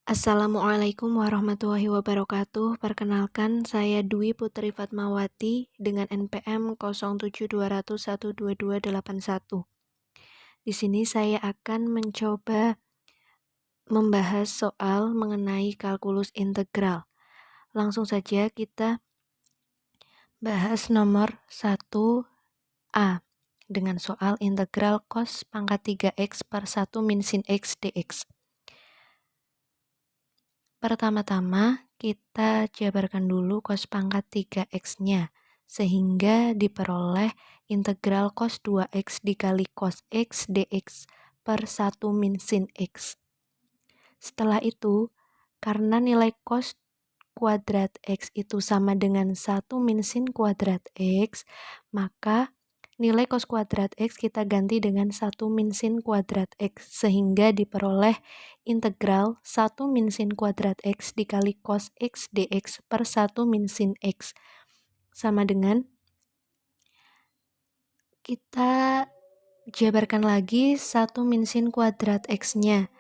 Assalamualaikum warahmatullahi wabarakatuh. Perkenalkan, saya Dwi Putri Fatmawati dengan NPM 0720122181. Di sini saya akan mencoba membahas soal mengenai kalkulus integral. Langsung saja kita bahas nomor 1A dengan soal integral cos pangkat 3x per 1 min sin x dx. Pertama-tama, kita jabarkan dulu cos pangkat 3x-nya, sehingga diperoleh integral cos 2x dikali cos x dx per 1 min sin x. Setelah itu, karena nilai cos kuadrat x itu sama dengan 1 min sin kuadrat x, maka nilai cos kuadrat x kita ganti dengan 1 min sin kuadrat x, sehingga diperoleh integral 1 min sin kuadrat x dikali cos x dx per 1 min sin x. Sama dengan, kita jabarkan lagi 1 min sin kuadrat x-nya,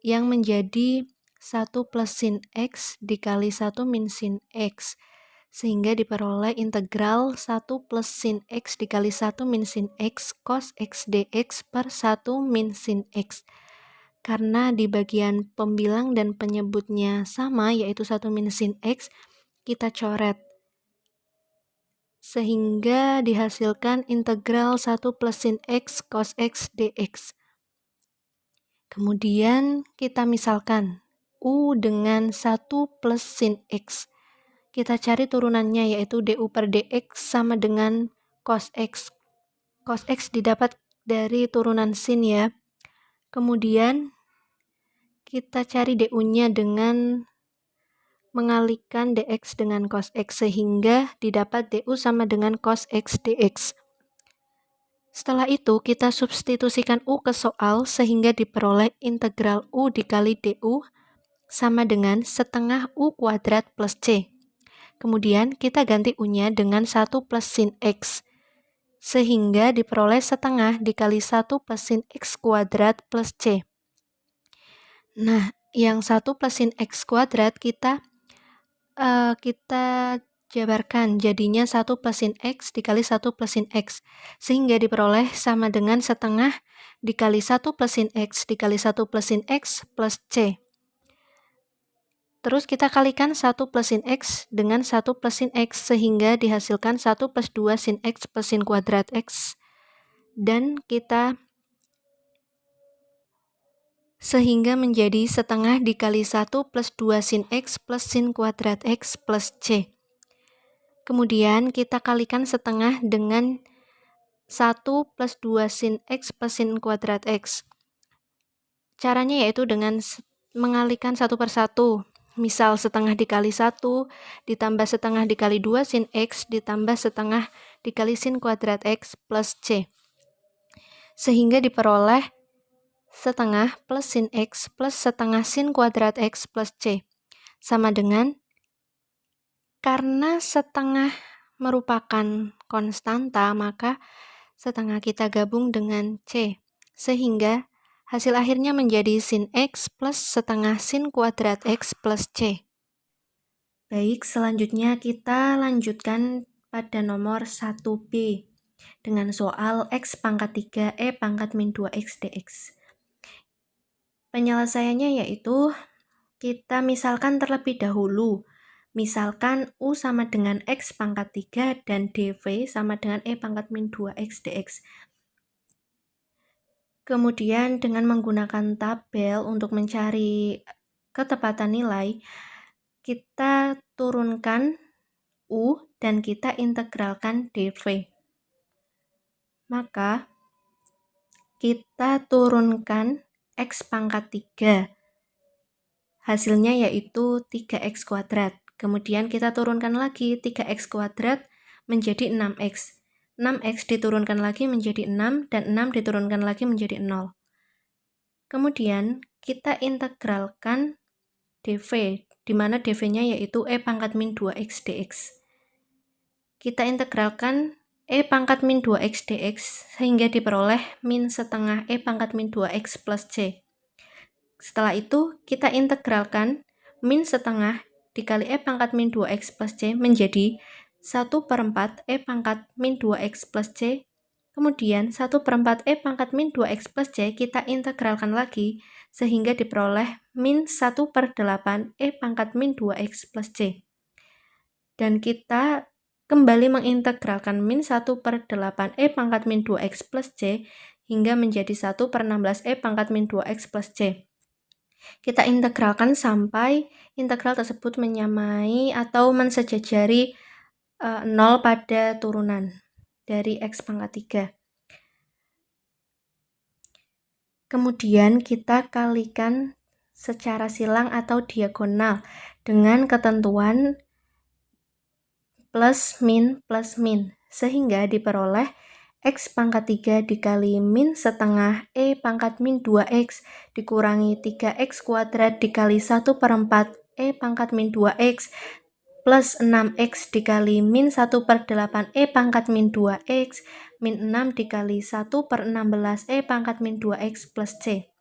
yang menjadi 1 plus sin x dikali 1 min sin x, sehingga diperoleh integral 1 plus sin x dikali 1 min sin x cos x dx per 1 min sin x. Karena di bagian pembilang dan penyebutnya sama, yaitu 1 min sin x, kita coret. Sehingga dihasilkan integral 1 plus sin x cos x dx. Kemudian kita misalkan U dengan 1 plus sin x. Kita cari turunannya, yaitu du per dx sama dengan cos x. Cos x didapat dari turunan sin ya. Kemudian kita cari du-nya dengan mengalihkan dx dengan cos x, sehingga didapat du sama dengan cos x dx. Setelah itu kita substitusikan u ke soal, sehingga diperoleh integral u dikali du sama dengan setengah u kuadrat plus c. Kemudian kita ganti u-nya dengan 1 plus sin x, sehingga diperoleh setengah dikali 1 plus sin x kuadrat plus c. Nah, yang 1 plus sin x kuadrat kita jabarkan, jadinya 1 plus sin x dikali 1 plus sin x, sehingga diperoleh sama dengan setengah dikali 1 plus sin x dikali 1 plus sin x plus c. Terus kita kalikan 1 plus sin x dengan 1 plus sin x, sehingga dihasilkan 1 plus 2 sin x plus sin kuadrat x. Dan kita sehingga menjadi setengah dikali 1 plus 2 sin x plus sin kuadrat x plus c. Kemudian kita kalikan setengah dengan 1 plus 2 sin x plus sin kuadrat x. Caranya yaitu dengan mengalihkan satu per satu. Misal setengah dikali 1 ditambah setengah dikali 2 sin x ditambah setengah dikali sin kuadrat x plus c. Sehingga diperoleh setengah plus sin x plus setengah sin kuadrat x plus c. Sama dengan, karena setengah merupakan konstanta, maka setengah kita gabung dengan c. Sehingga hasil akhirnya menjadi sin x plus setengah sin kuadrat x plus c. Baik, selanjutnya kita lanjutkan pada nomor 1b dengan soal x pangkat 3 e pangkat min 2x dx. Penyelesaiannya yaitu kita misalkan terlebih dahulu. Misalkan u sama dengan x pangkat 3 dan dv sama dengan e pangkat min 2x dx. Kemudian dengan menggunakan tabel untuk mencari ketepatan nilai, kita turunkan u dan kita integralkan dv. Maka kita turunkan x pangkat 3. Hasilnya yaitu 3x kuadrat. Kemudian kita turunkan lagi 3x kuadrat menjadi 6x. 6x diturunkan lagi menjadi 6 dan 6 diturunkan lagi menjadi 0. Kemudian kita integralkan dv, di mana dv-nya yaitu e pangkat min 2x dx. Kita integralkan e pangkat min 2x dx sehingga diperoleh min setengah e pangkat min 2x plus c. Setelah itu kita integralkan min setengah dikali E pangkat min 2X plus C menjadi 1/4 E pangkat min 2X plus C. Kemudian 1/4 E pangkat min 2X plus C kita integralkan lagi sehingga diperoleh min 1/8 E pangkat min 2X plus C. Dan kita kembali mengintegralkan min 1/8 E pangkat min 2X plus C hingga menjadi 1/16 E pangkat min 2X plus C. Kita integralkan sampai integral tersebut menyamai atau mensejajari 0 pada turunan dari X pangkat 3. Kemudian kita kalikan secara silang atau diagonal dengan ketentuan plus min sehingga diperoleh X pangkat 3 dikali min setengah E pangkat min 2X dikurangi 3X kuadrat dikali 1/4 E pangkat min 2X plus 6X dikali min 1/8 E pangkat min 2X min 6 dikali 1/16 E pangkat min 2X plus C.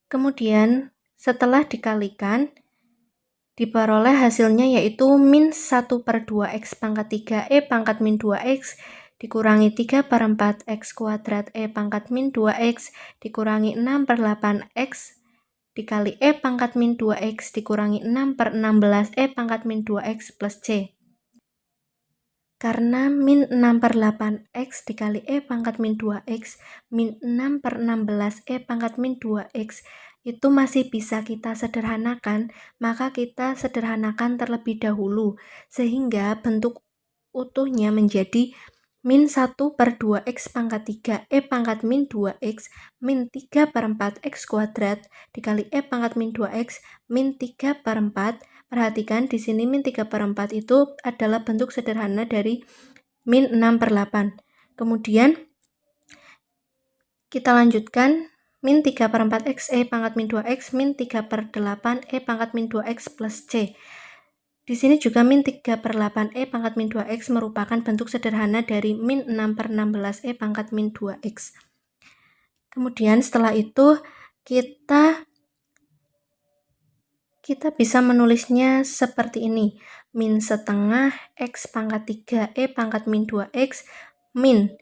Kemudian setelah dikalikan diperoleh hasilnya yaitu min 1/2X pangkat 3 E pangkat min 2X dikurangi 3/4 X kuadrat E pangkat min 2X dikurangi 6/8X dikali E pangkat min 2X dikurangi 6/16 E pangkat min 2X plus C. Karena min 6/8X dikali E pangkat min 2X min 6/16 E pangkat min 2X itu masih bisa kita sederhanakan, maka kita sederhanakan terlebih dahulu sehingga bentuk utuhnya menjadi min 1/2X pangkat 3 E pangkat min 2X min 3/4 X kuadrat dikali E pangkat min 2X min 3/4. Perhatikan di sini min 3/4 itu adalah bentuk sederhana dari min 6/8. Kemudian kita lanjutkan min 3/4 X E pangkat min 2X min 3/8 E pangkat min 2X plus C. Di sini juga min 3/8 E pangkat min 2X merupakan bentuk sederhana dari min 6/16 E pangkat min 2X. Kemudian setelah itu kita bisa menulisnya seperti ini. Min setengah X pangkat 3 E pangkat min 2X min.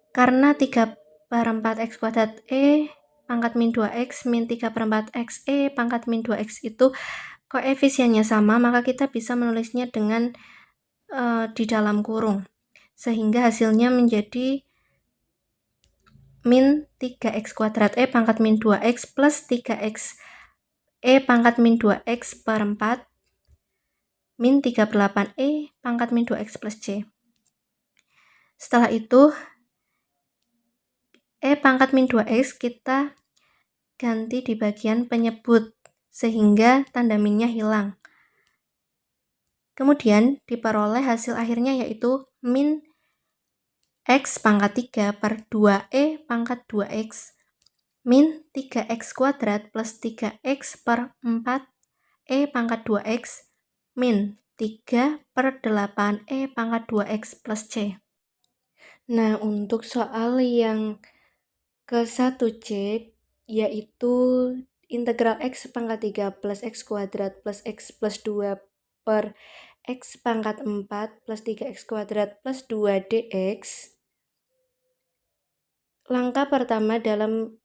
Karena 3/4 X kuadrat E pangkat min 2X min 3/4 X E pangkat min 2X itu koefisiennya sama, maka kita bisa menulisnya dengan di dalam kurung. Sehingga hasilnya menjadi min 3X kuadrat E pangkat min 2X plus 3X E pangkat min 2X per 4 min 3/8 E pangkat min 2X plus C. Setelah itu E pangkat min 2X kita ganti di bagian penyebut sehingga tanda minnya hilang. Kemudian diperoleh hasil akhirnya yaitu min X pangkat 3 per 2E pangkat 2X min 3X kuadrat plus 3X per 4 E pangkat 2X min 3/8 E pangkat 2X plus C. Nah, untuk soal yang ke-1C yaitu integral X pangkat 3 plus X kuadrat plus X plus 2 per X pangkat 4 plus 3X kuadrat plus 2 dx. Langkah pertama dalam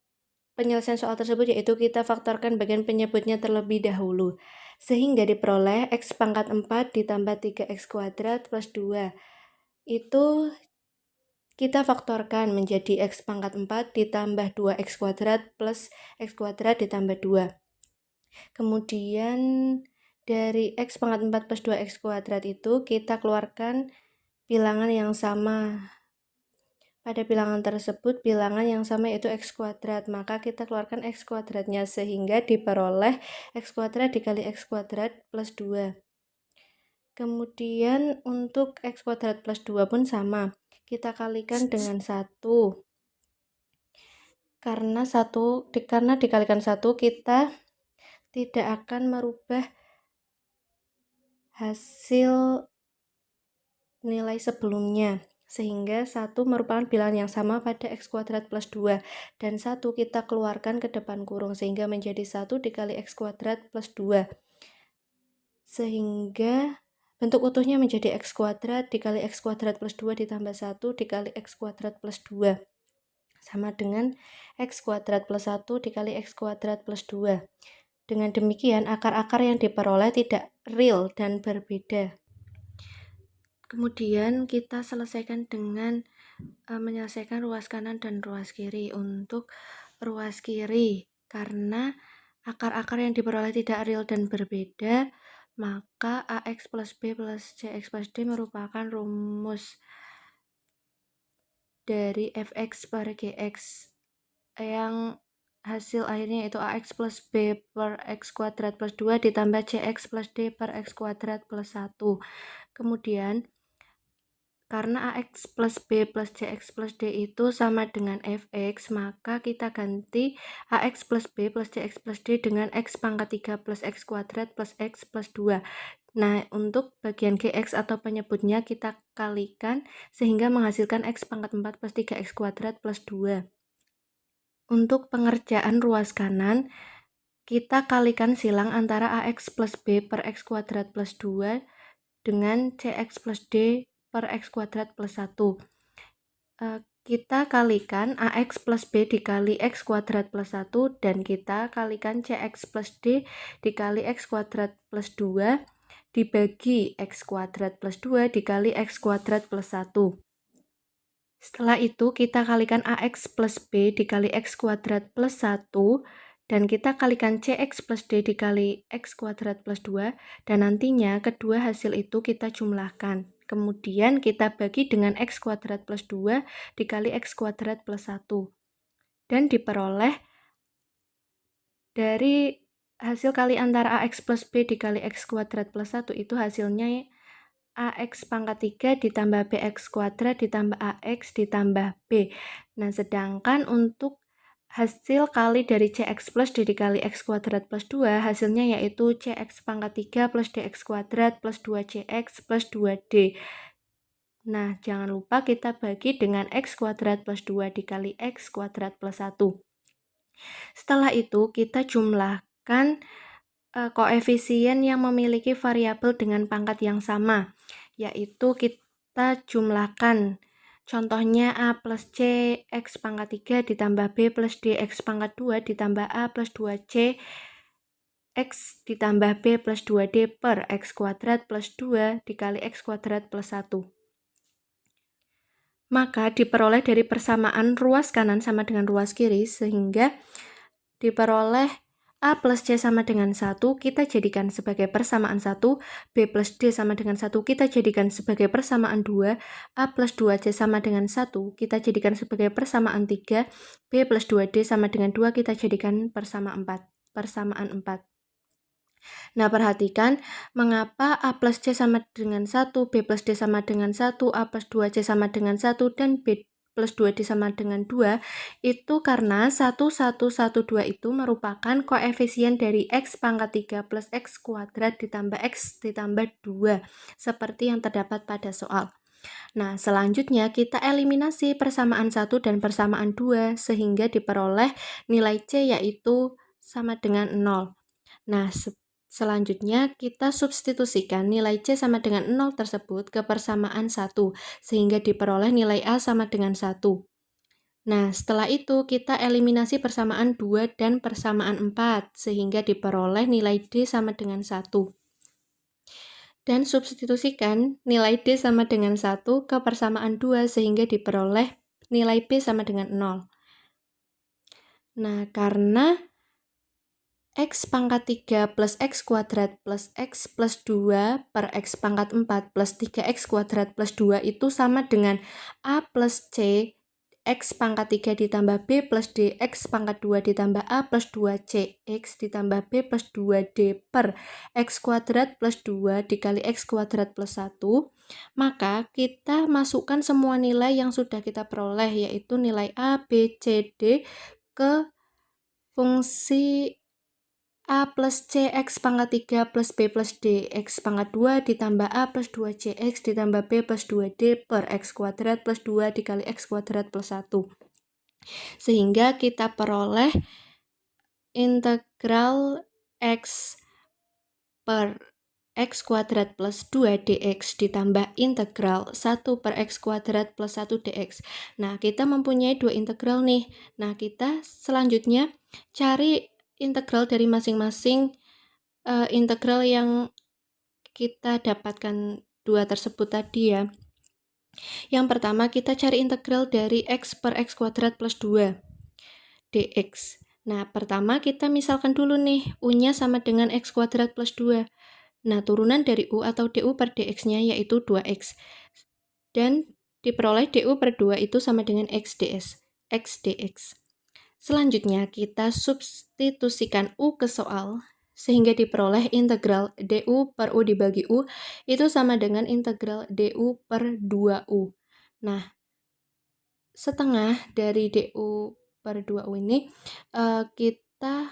penyelesaian soal tersebut yaitu kita faktorkan bagian penyebutnya terlebih dahulu sehingga diperoleh X pangkat 4 ditambah 3X kuadrat plus 2 itu kita faktorkan menjadi X pangkat 4 ditambah 2X kuadrat plus X kuadrat ditambah 2. Kemudian dari X pangkat 4 plus 2X kuadrat itu kita keluarkan bilangan yang sama. Pada bilangan tersebut bilangan yang sama yaitu X kuadrat, maka kita keluarkan X kuadratnya sehingga diperoleh X kuadrat dikali X kuadrat plus 2. Kemudian untuk X kuadrat plus 2 pun sama. Kita kalikan dengan 1. Karena dikalikan 1 kita tidak akan merubah hasil nilai sebelumnya sehingga 1 merupakan bilangan yang sama pada x kuadrat plus 2, dan 1 kita keluarkan ke depan kurung, sehingga menjadi 1 dikali x kuadrat plus 2, sehingga bentuk utuhnya menjadi x kuadrat dikali x kuadrat plus 2 ditambah 1 dikali x kuadrat plus 2, sama dengan x kuadrat plus 1 dikali x kuadrat plus 2. Dengan demikian, akar-akar yang diperoleh tidak real dan berbeda. Kemudian kita selesaikan dengan menyelesaikan ruas kanan dan ruas kiri. Untuk ruas kiri, karena akar-akar yang diperoleh tidak real dan berbeda, maka AX plus B plus CX plus D merupakan rumus dari fx per gx yang hasil akhirnya itu AX plus B per X kuadrat plus 2 ditambah CX plus D per X kuadrat plus 1. Kemudian karena AX plus B plus CX plus D itu sama dengan fx, maka kita ganti AX plus B plus CX plus D dengan X pangkat 3 plus X kuadrat plus X plus 2. Nah, untuk bagian GX atau penyebutnya kita kalikan sehingga menghasilkan X pangkat 4 plus 3X kuadrat plus 2. Untuk pengerjaan ruas kanan, kita kalikan silang antara AX plus B per X kuadrat plus 2 dengan CX plus D per X kuadrat plus 1. Kita kalikan AX plus B dikali X kuadrat plus 1 dan kita kalikan CX plus D dikali X kuadrat plus 2 dibagi X kuadrat plus 2 dikali X kuadrat plus 1. Setelah itu kita kalikan AX plus B dikali X kuadrat plus 1 dan kita kalikan CX plus D dikali X kuadrat plus 2 dan nantinya kedua hasil itu kita jumlahkan. Kemudian kita bagi dengan X kuadrat plus 2 dikali X kuadrat plus 1. Dan diperoleh dari hasil kali antara AX plus B dikali X kuadrat plus 1 itu hasilnya AX pangkat 3 ditambah BX kuadrat ditambah AX ditambah B. Nah, sedangkan untuk hasil kali dari CX plus D dikali X kuadrat plus 2, hasilnya yaitu CX pangkat 3 plus DX kuadrat plus 2CX plus 2D. Nah, jangan lupa kita bagi dengan X kuadrat plus 2 dikali X kuadrat plus 1. Setelah itu, kita jumlahkan koefisien yang memiliki variabel dengan pangkat yang sama, yaitu kita jumlahkan. Contohnya A plus C X pangkat 3 ditambah B plus D X pangkat 2 ditambah A plus 2C X ditambah B plus 2D per X kuadrat plus 2 dikali X kuadrat plus 1. Maka diperoleh dari persamaan ruas kanan sama dengan ruas kiri, sehingga diperoleh A plus C sama dengan 1, kita jadikan sebagai persamaan 1, B plus D sama dengan 1, kita jadikan sebagai persamaan 2, A plus 2C sama dengan 1, kita jadikan sebagai persamaan 3, B plus 2D sama dengan 2, kita jadikan persamaan 4. Nah, perhatikan mengapa A plus C sama dengan 1, B plus D sama dengan 1, A plus 2C sama dengan 1, dan B plus 2D sama dengan 2, itu karena 1, 1, 1, 2 itu merupakan koefisien dari X pangkat 3 plus X kuadrat ditambah X ditambah 2, seperti yang terdapat pada soal. Nah, selanjutnya kita eliminasi persamaan 1 dan persamaan 2, sehingga diperoleh nilai C yaitu sama dengan 0. Nah, selanjutnya kita substitusikan nilai C sama dengan 0 tersebut ke persamaan 1, sehingga diperoleh nilai A sama dengan 1. Nah, setelah itu kita eliminasi persamaan 2 dan persamaan 4, sehingga diperoleh nilai D sama dengan 1. Dan substitusikan nilai D sama dengan 1 ke persamaan 2, sehingga diperoleh nilai B sama dengan 0. Nah, karena X pangkat 3 plus X kuadrat plus X plus 2 per X pangkat 4 plus 3X kuadrat plus 2 itu sama dengan A plus C X pangkat 3 ditambah B plus D X pangkat 2 ditambah A plus 2C X ditambah B plus 2D per X kuadrat plus 2 dikali X kuadrat plus 1. Maka kita masukkan semua nilai yang sudah kita peroleh, yaitu nilai A, B, C, D ke fungsi A plus C X pangkat 3 plus B plus D X pangkat 2 ditambah A plus 2C X ditambah B plus 2D per X kuadrat plus 2 dikali X kuadrat plus 1. Sehingga kita peroleh integral X per X kuadrat plus 2 dx ditambah integral 1 per X kuadrat plus 1 dx. Nah, kita mempunyai dua integral nih. Nah, kita selanjutnya cari integral dari masing-masing integral yang kita dapatkan dua tersebut tadi ya. Yang pertama kita cari integral dari X per X kuadrat plus 2 dx. Nah, pertama kita misalkan dulu nih, U-nya sama dengan X kuadrat plus 2. Nah, turunan dari U atau DU per dx-nya yaitu 2x. Dan diperoleh DU per 2 itu sama dengan x dx. Selanjutnya, kita substitusikan U ke soal, sehingga diperoleh integral DU per U dibagi U, itu sama dengan integral DU per 2U. Nah, setengah dari DU per 2U ini kita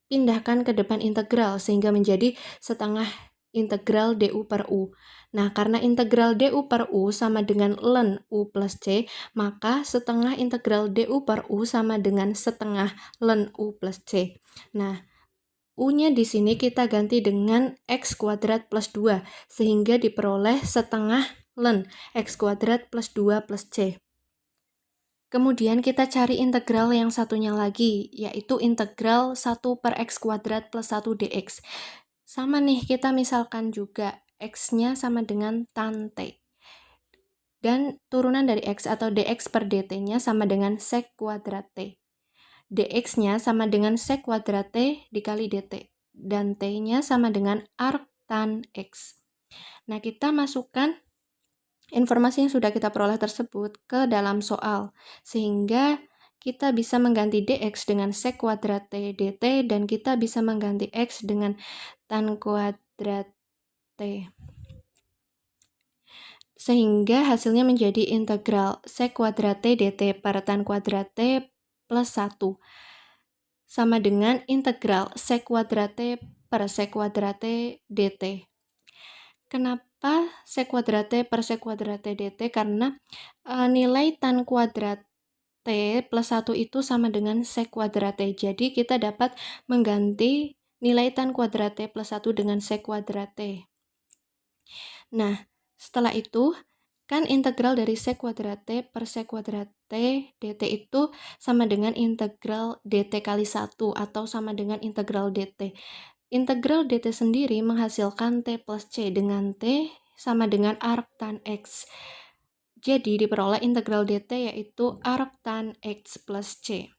pindahkan ke depan integral sehingga menjadi setengah integral DU per U. Nah, karena integral DU per U sama dengan ln U plus C, maka setengah integral DU per U sama dengan setengah ln U plus C. Nah, U-nya di sini kita ganti dengan X kuadrat plus 2, sehingga diperoleh setengah ln X kuadrat plus 2 plus C. Kemudian kita cari integral yang satunya lagi, yaitu integral 1 per X kuadrat plus 1 dx. Sama nih, kita misalkan juga X-nya sama dengan tan T. Dan turunan dari X atau dx per dt-nya sama dengan sek kuadrat T. Dx-nya sama dengan sek kuadrat T dikali dt. Dan T-nya sama dengan arc tan X. Nah, kita masukkan informasi yang sudah kita peroleh tersebut ke dalam soal, sehingga kita bisa mengganti dx dengan sek kuadrat T dt, dan kita bisa mengganti x dengan tan kuadrat T. Sehingga hasilnya menjadi integral sek kuadrat T dt per tan kuadrat T plus 1, sama dengan integral sek kuadrat T per sek kuadrat T dt. Kenapa sek kuadrat T per sek kuadrat T dt? Karena nilai tan kuadrat T plus 1 itu sama dengan sek kuadrat T. Jadi kita dapat mengganti nilai tan kuadrat T plus 1 dengan sek kuadrat T. Nah, setelah itu, kan integral dari sek kuadrat T per sek kuadrat T dt itu sama dengan integral dt kali 1 atau sama dengan integral dt. Integral dt sendiri menghasilkan T plus C, dengan T sama dengan arc tan X. Jadi diperoleh integral dt yaitu arc tan X plus C.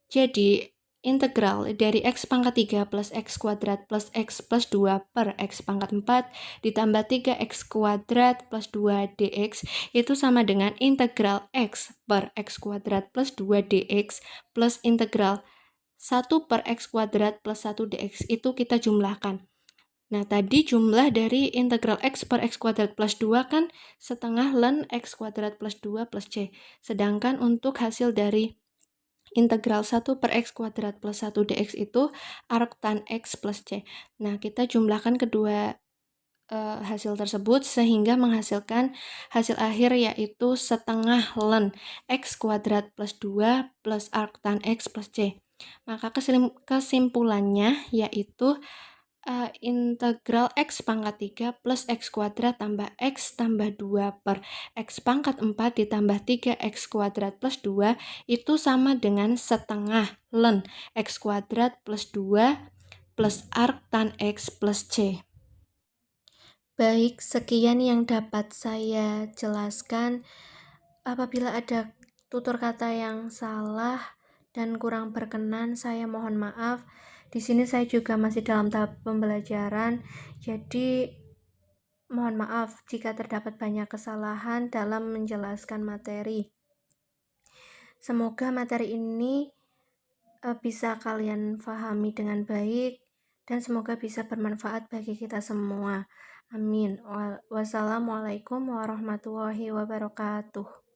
Jadi integral dari X pangkat 3 plus X kuadrat plus X plus 2 per X pangkat 4 ditambah 3X kuadrat plus 2 dx itu sama dengan integral X per X kuadrat plus 2 dx plus integral 1 per X kuadrat plus 1 dx itu kita jumlahkan. Nah, tadi jumlah dari integral X per X kuadrat plus 2 kan setengah ln X kuadrat plus 2 plus C. Sedangkan untuk hasil dari integral 1 per X kuadrat plus 1 dx itu arc tan X plus C. Nah, kita jumlahkan kedua hasil tersebut sehingga menghasilkan hasil akhir yaitu setengah ln X kuadrat plus 2 plus arc tan X plus C. Maka kesimpulannya yaitu integral X pangkat 3 plus X kuadrat tambah X tambah 2 per X pangkat 4 ditambah 3X kuadrat plus 2 itu sama dengan setengah ln X kuadrat plus 2 plus arc tan X plus C. Baik, sekian yang dapat saya jelaskan. Apabila ada tutur kata yang salah dan kurang berkenan, saya mohon maaf. Di sini saya juga masih dalam tahap pembelajaran, jadi mohon maaf jika terdapat banyak kesalahan dalam menjelaskan materi. Semoga materi ini bisa kalian pahami dengan baik dan semoga bisa bermanfaat bagi kita semua. Amin. Wassalamualaikum warahmatullahi wabarakatuh.